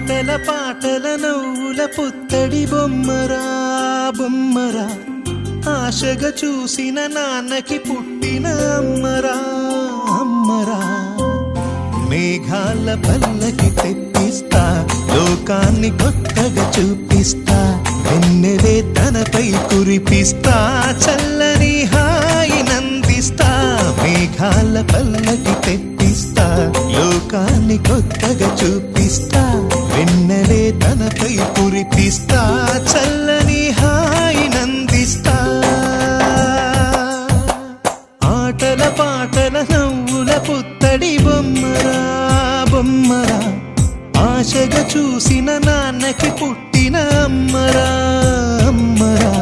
ఆటల పాటల నవ్వుల పుత్తడి బొమ్మరా బొమ్మరా ఆశగా చూసిన నాన్నకి పుట్టిన అమ్మరా అమ్మరా మేఘాల పల్లకి తెప్పిస్తా లోకాన్ని కొత్తగా చూపిస్తా వెన్నెలే తనపై కురిపిస్తా చల్లని హాయి నందిస్తా మేఘాల పల్లకి తెప్పిస్తా లోకాన్ని కొత్తగా చూపిస్తా వెన్నెలే తనపై కురిపిస్తా చల్లని హాయి నందిస్తా ఆటల పాటల నవ్వుల పుత్తడి బొమ్మరా బొమ్మరా ఆశగా చూసిన నాన్నకి పుట్టిన అమ్మరా అమ్మరా